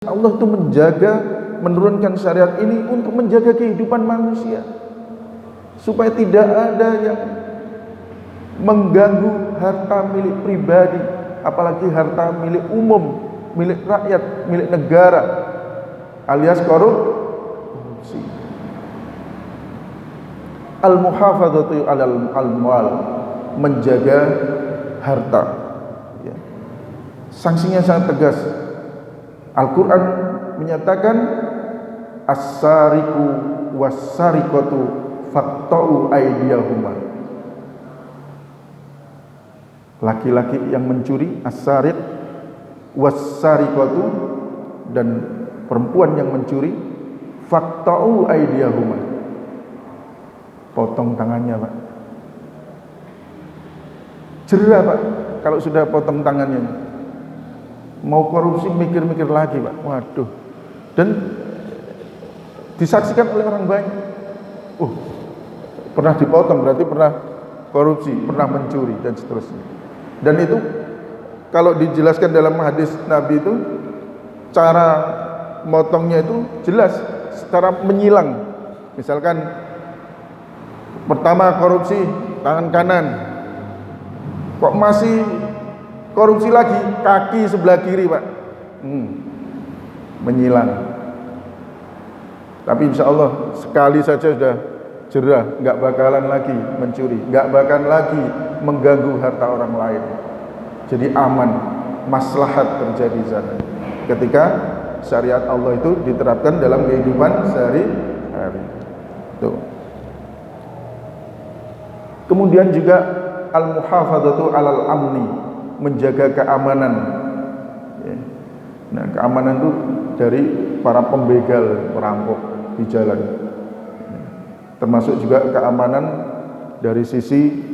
Allah itu menurunkan syariat ini untuk menjaga kehidupan manusia, supaya tidak ada yang mengganggu harta milik pribadi, apalagi harta milik umum, milik rakyat, milik negara, alias korupsi. Al-muhafadzatu 'alal amwal, menjaga harta, ya. Sanksinya sangat tegas. Al-Quran menyatakan as-sariqu was-sariqatu faqta'u aydiyahuma. Laki-laki yang mencuri, as-sariq was-sariqatu, dan perempuan yang mencuri, faqta'u aydiyahuma, potong tangannya, Pak. Jerah, Pak, kalau sudah potong tangannya. Mau korupsi mikir-mikir lagi, Pak. Waduh. Dan disaksikan oleh orang banyak. Pernah dipotong berarti pernah korupsi, pernah mencuri, dan seterusnya. Dan itu kalau dijelaskan dalam hadis Nabi itu, cara motongnya itu jelas secara menyilang. Misalkan pertama korupsi tangan kanan, kok masih korupsi lagi kaki sebelah kiri, Pak, menyilang. Tapi insya Allah sekali saja sudah jerah, nggak bakalan lagi mencuri, nggak bakalan lagi mengganggu harta orang lain. Jadi aman, maslahat terjadi di sana ketika syariat Allah itu diterapkan dalam kehidupan sehari-hari. Tuh. Kemudian juga al-muhafadzatu 'alal amni, menjaga keamanan, ya. Nah, keamanan itu dari para pembegal, perampok di jalan, ya. Termasuk juga keamanan dari sisi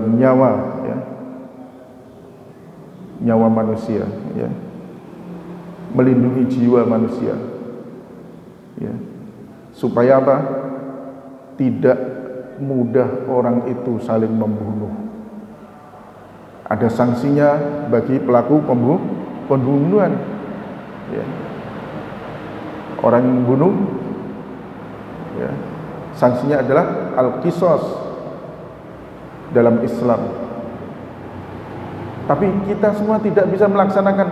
nyawa, ya. Nyawa manusia, ya. Melindungi jiwa manusia, ya. Supaya apa? Tidak mudah orang itu saling membunuh. Ada sanksinya bagi pelaku pembunuhan, ya. Orang yang membunuh, ya, sanksinya adalah al-qisas dalam Islam. Tapi kita semua tidak bisa melaksanakan,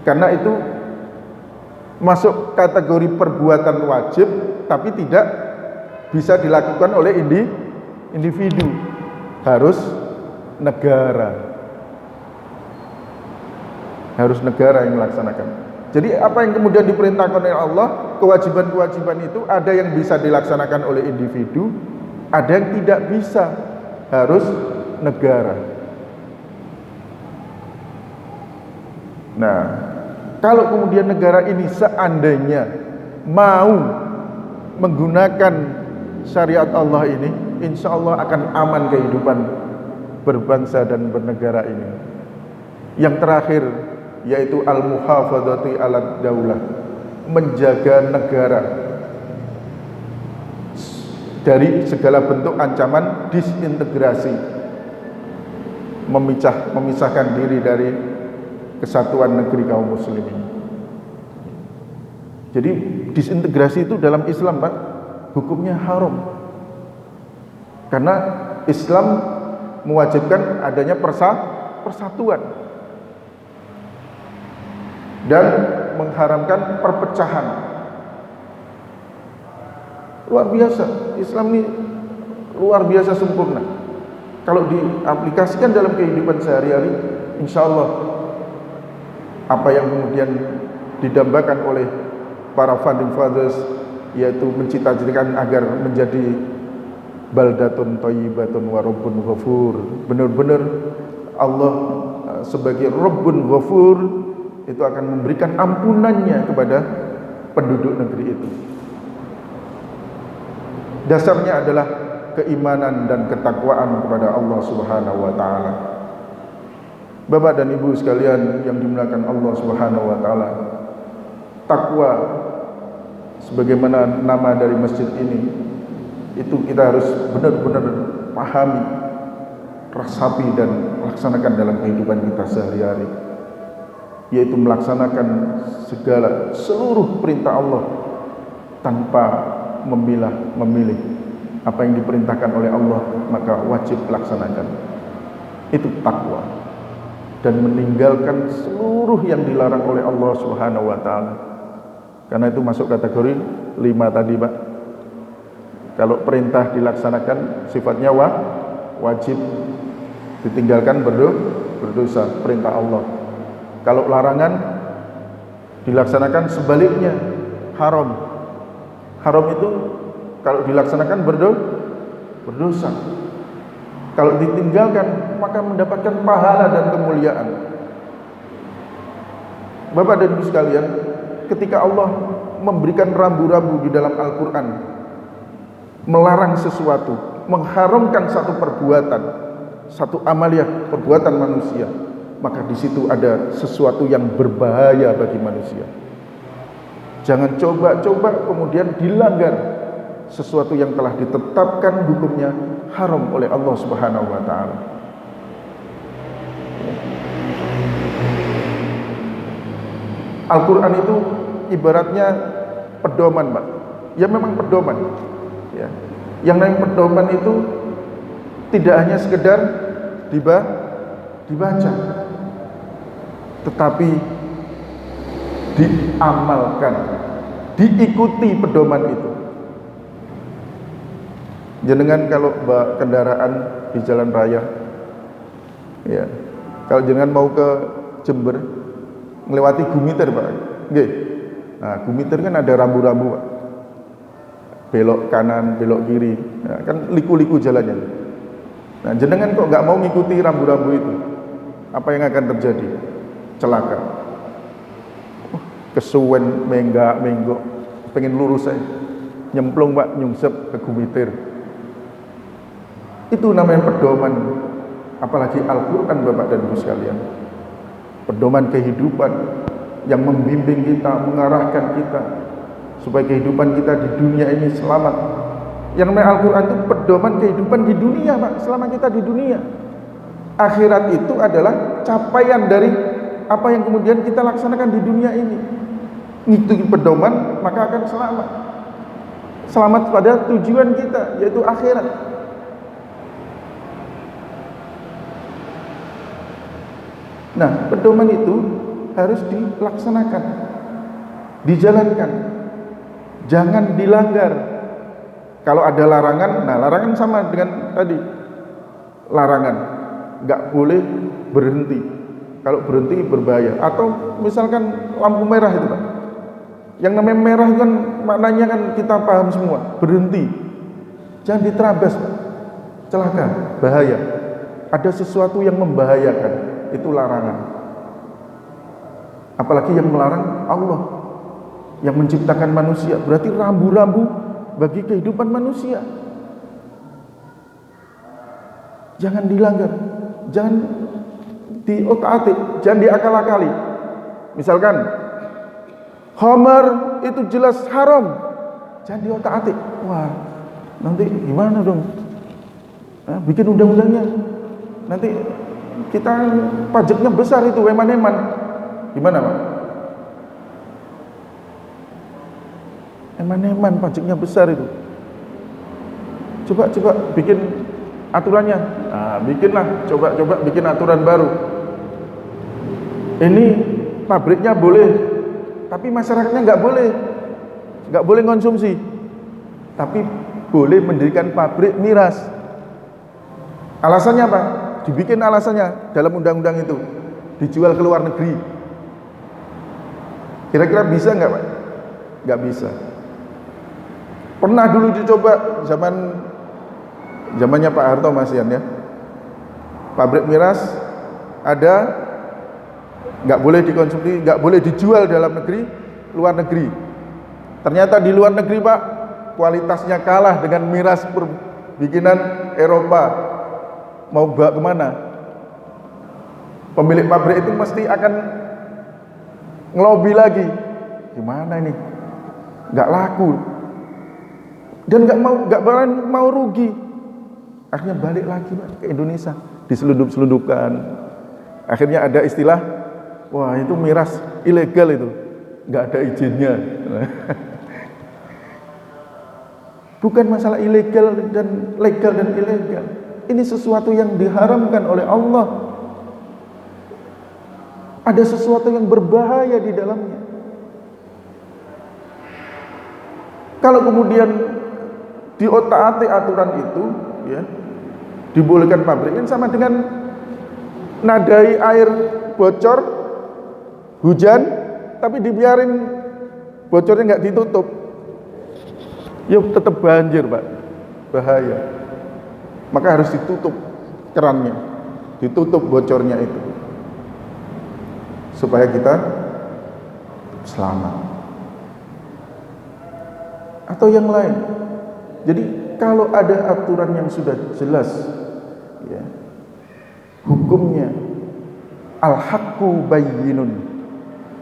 karena itu masuk kategori perbuatan wajib, tapi tidak bisa dilakukan oleh individu, harus negara yang melaksanakan. Jadi apa yang kemudian diperintahkan oleh Allah, kewajiban-kewajiban itu ada yang bisa dilaksanakan oleh individu, ada yang tidak bisa, harus negara. Nah, kalau kemudian negara ini seandainya mau menggunakan syariat Allah ini, insya Allah akan aman kehidupan berbangsa dan bernegara ini. Yang terakhir yaitu al-muhafadzati 'alad daulah, menjaga negara dari segala bentuk ancaman disintegrasi, memisahkan diri dari kesatuan negeri kaum muslimin. Jadi disintegrasi itu dalam Islam, Pak, hukumnya haram, karena Islam mewajibkan adanya persatuan dan mengharamkan perpecahan. Luar biasa, Islam ini luar biasa sempurna. Kalau diaplikasikan dalam kehidupan sehari-hari, insya Allah apa yang kemudian didambakan oleh para founding fathers, yaitu mencita-citakan agar menjadi baldatun thayyibatun wa rabbun ghafur, benar-benar Allah sebagai Rabbun Ghafur itu akan memberikan ampunannya kepada penduduk negeri itu. Dasarnya adalah keimanan dan ketakwaan kepada Allah Subhanahu wa taala. Bapak dan Ibu sekalian yang dimuliakan Allah Subhanahu wa taala, takwa sebagaimana nama dari masjid ini, itu kita harus benar-benar pahami, resapi, dan laksanakan dalam kehidupan kita sehari-hari. yaitu melaksanakan seluruh perintah Allah tanpa memilih apa yang diperintahkan oleh Allah, maka wajib laksanakan. Itu takwa, dan meninggalkan seluruh yang dilarang oleh Allah Subhanahu wa taala. Karena itu masuk kategori 5 tadi, Pak. Kalau perintah dilaksanakan sifatnya wajib, ditinggalkan berdosa, perintah Allah. Kalau larangan dilaksanakan sebaliknya, haram. Haram itu kalau dilaksanakan berdosa. Kalau ditinggalkan maka mendapatkan pahala dan kemuliaan. Bapak dan Ibu sekalian, ketika Allah memberikan rambu-rambu di dalam Al-Quran, melarang sesuatu, mengharamkan satu perbuatan, satu amaliyah, perbuatan manusia, maka di situ ada sesuatu yang berbahaya bagi manusia. Jangan coba-coba kemudian dilanggar sesuatu yang telah ditetapkan hukumnya haram oleh Allah Subhanahu wa taala. Al-Quran itu ibaratnya pedoman, Pak. Ya memang pedoman. Ya. Yang namanya pedoman itu tidak hanya sekedar dibaca, tetapi diamalkan, diikuti pedoman itu. Jenengan kalau kendaraan di jalan raya, ya, kalau jenengan mau ke Jember, melewati Gumiter, Pak. Nggih. Nah, Gumiter kan ada rambu-rambu, Pak. Belok kanan, belok kiri. Nah, kan liku-liku jalannya. Nah, jenengan kok nggak mau ngikuti rambu-rambu itu, apa yang akan terjadi? Celaka. Kesuwen menggok, pengen lurus saya, nyemplung, Pak, nyungsep ke Gumiter. Itu namanya pedoman. Apalagi Al-Quran, Bapak dan Ibu sekalian, pedoman kehidupan yang membimbing kita, mengarahkan kita supaya kehidupan kita di dunia ini selamat. Yang namanya Al-Quran itu pedoman kehidupan di dunia, Pak, selama kita di dunia. Akhirat itu adalah capaian dari apa yang kemudian kita laksanakan di dunia ini. Ngikuti pedoman maka akan selamat. Selamat pada tujuan kita, yaitu akhirat. Nah, pedoman itu harus dilaksanakan, dijalankan, jangan dilanggar. Kalau ada larangan, nah larangan sama dengan tadi, larangan nggak boleh berhenti. Kalau berhenti berbahaya. Atau misalkan lampu merah itu, Pak, yang namanya merah kan maknanya kan kita paham semua, berhenti, jangan diterabas, Pak. Celaka, bahaya. Ada sesuatu yang membahayakan, itu larangan. Apalagi yang melarang Allah, yang menciptakan manusia, berarti rambu-rambu bagi kehidupan manusia. Jangan dilanggar, jangan diotak-atik, jangan diakal-akali. Misalkan khamar itu jelas haram, jangan diotak-atik. Wah, nanti gimana dong? Nah, bikin undang-undangnya, nanti kita pajaknya besar itu, eman-eman. Gimana, Pak? Eman-eman pajaknya besar itu. Coba bikin aturannya. Nah, bikinlah, coba bikin aturan baru. Ini pabriknya boleh, tapi masyarakatnya nggak boleh konsumsi. Tapi boleh mendirikan pabrik miras. Alasannya apa? Dibikin alasannya dalam undang-undang itu, dijual ke luar negeri. Kira-kira bisa nggak, Pak? Nggak bisa. Pernah dulu dicoba zamannya Pak Harto masihan ya. Pabrik miras ada, nggak boleh dikonsumsi, nggak boleh dijual dalam negeri, luar negeri. Ternyata di luar negeri, Pak, kualitasnya kalah dengan miras bikinan Eropa. Mau bawa kemana? Pemilik pabrik itu mesti akan ngelobi lagi. Gimana ini? Nggak laku. Dan nggak mau rugi. Akhirnya balik lagi, Pak, ke Indonesia, diselundup-selundupkan. Akhirnya ada istilah Wah, itu miras ilegal itu, nggak ada izinnya. Bukan masalah ilegal dan legal dan ilegal. Ini sesuatu yang diharamkan oleh Allah. Ada sesuatu yang berbahaya di dalamnya. Kalau kemudian diotak-atik aturan itu, ya, dibolehkan pabrik, ini sama dengan nadai air bocor, hujan, tapi dibiarin bocornya nggak ditutup, ya tetap banjir, Pak, bahaya. Maka harus ditutup kerannya, ditutup bocornya itu, supaya kita selamat. Atau yang lain. Jadi kalau ada aturan yang sudah jelas, ya, hukumnya al-haqqu bayyinun,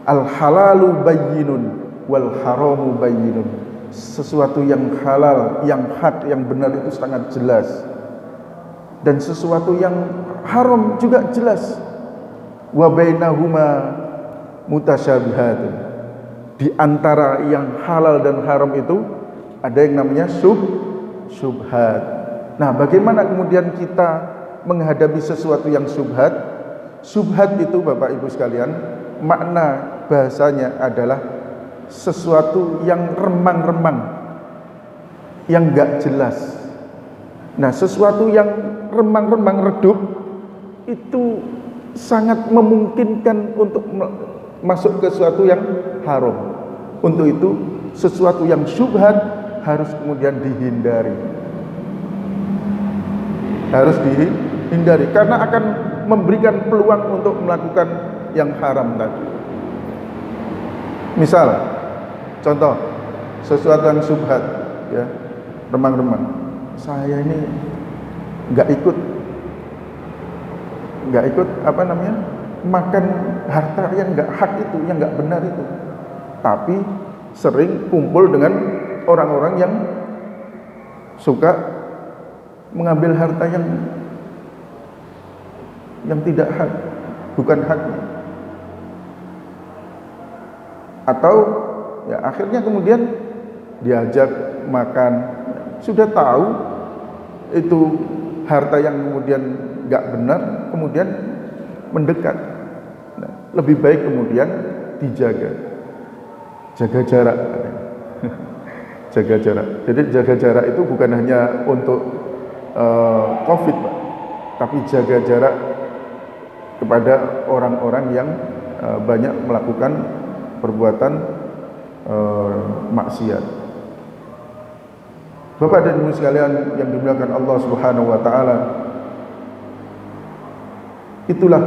al-halalu bayyinun, wal haramu bayyinun. Sesuatu yang halal, yang hak, yang benar itu sangat jelas. Dan sesuatu yang haram juga jelas. Wa bainahuma mutasyabihatun. Di antara yang halal dan haram itu ada yang namanya syubhat. Nah, bagaimana kemudian kita menghadapi sesuatu yang syubhat? Syubhat itu, Bapak Ibu sekalian, makna bahasanya adalah sesuatu yang remang-remang, yang enggak jelas. Nah, sesuatu yang remang-remang, redup, itu sangat memungkinkan untuk masuk ke sesuatu yang haram. Untuk itu, sesuatu yang syubhat harus kemudian dihindari. Harus dihindari karena akan memberikan peluang untuk melakukan yang haram tadi. Misal, contoh sesuatu yang syubhat, ya, remang-remang. Saya ini nggak ikut makan harta yang nggak hak itu, yang nggak benar itu, tapi sering kumpul dengan orang-orang yang suka mengambil harta yang tidak hak, bukan haknya. Atau ya akhirnya kemudian diajak makan, sudah tahu itu harta yang kemudian nggak benar, kemudian mendekat. Nah, lebih baik kemudian dijaga, jaga jarak. Jaga jarak. Jadi jaga jarak itu bukan hanya untuk COVID, Pak, tapi jaga jarak kepada orang-orang yang banyak melakukan perbuatan maksiat. Bapak dan Ibu sekalian yang dimuliakan Allah Subhanahu wa taala, itulah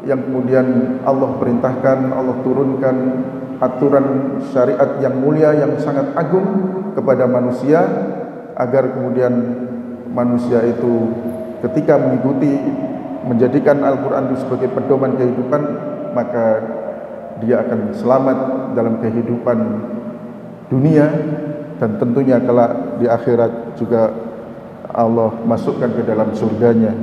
yang kemudian Allah perintahkan, Allah turunkan aturan syariat yang mulia, yang sangat agung kepada manusia, agar kemudian manusia itu ketika mengikuti, menjadikan Al-Quran itu sebagai pedoman kehidupan, maka dia akan selamat dalam kehidupan dunia, dan tentunya kelak di akhirat juga Allah masukkan ke dalam surganya.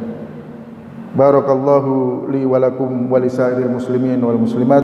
Barakallahu li wa lakum wa lisairil muslimin wal muslimat.